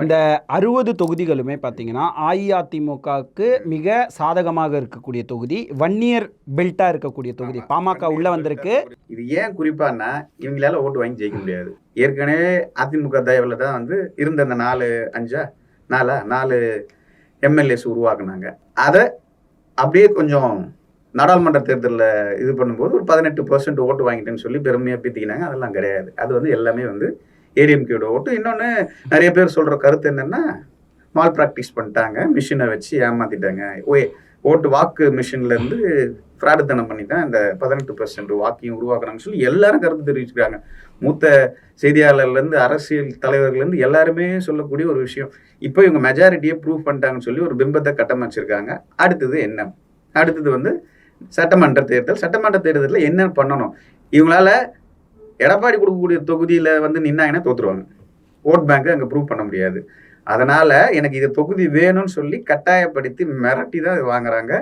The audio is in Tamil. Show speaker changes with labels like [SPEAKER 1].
[SPEAKER 1] இந்த 60 தொகுதிகளுமே பார்த்தீங்கன்னா அஇஅதிமுகவுக்கு மிக சாதகமாக இருக்கக்கூடிய தொகுதி, வன்னியர் பெல்ட்டாக இருக்கக்கூடிய தொகுதி. பாமக உள்ள வந்திருக்கு.
[SPEAKER 2] இது ஏன் குறிப்பானா, இவங்களால ஓட்டு வாங்கி ஜெயிக்க முடியாது. ஏற்கனவே அதிமுக தயவில் தான் வந்து இருந்த அந்த 4 எம்எல்ஏஸ் உருவாக்குனாங்க. அதை அப்படியே கொஞ்சம் நாடாளுமன்ற தேர்தலில் இது பண்ணும்போது ஒரு 18% ஓட்டு வாங்கிட்டேன்னு சொல்லி பெருமையாக பீத்திக்கினாங்க. அதெல்லாம் கிடையாது. அது வந்து எல்லாமே வந்து ஏடிஎம்கேயோட ஓட்டு. இன்னொன்று நிறைய பேர் சொல்கிற கருத்து என்னென்னா, மால் ப்ராக்டிஸ் பண்ணிட்டாங்க, மிஷினை வச்சு ஏமாற்றிட்டாங்க. ஓட்டு வாக்கு மிஷின்லேருந்து ஃப்ராடுத்தனம் பண்ணி தான் இந்த 18% வாக்கையும் உருவாக்குறாங்கன்னு சொல்லி எல்லாரும் கருத்து தெரிவிச்சுக்கிறாங்க. மூத்த செய்தியாளர்லேருந்து அரசியல் தலைவர்கள்லேருந்து எல்லாருமே சொல்லக்கூடிய ஒரு விஷயம். இப்போ இவங்க மெஜாரிட்டியை ப்ரூவ் பண்ணிட்டாங்கன்னு சொல்லி ஒரு பிம்பத்தை கட்டமைச்சிருக்காங்க. அடுத்தது என்ன? அடுத்தது வந்து சட்டமன்ற தேர்தலில் என்ன பண்ணணும்? இவங்களால எடப்பாடி கொடுக்கக்கூடிய தொகுதியில் வந்து நின்னாங்கன்னா தோற்றுருவாங்க. ஓட் பேங்கை அங்கே ப்ரூவ் பண்ண முடியாது. அதனால் எனக்கு இது தொகுதி வேணும்னு சொல்லி கட்டாயப்படுத்தி மிரட்டி தான் வாங்குறாங்க.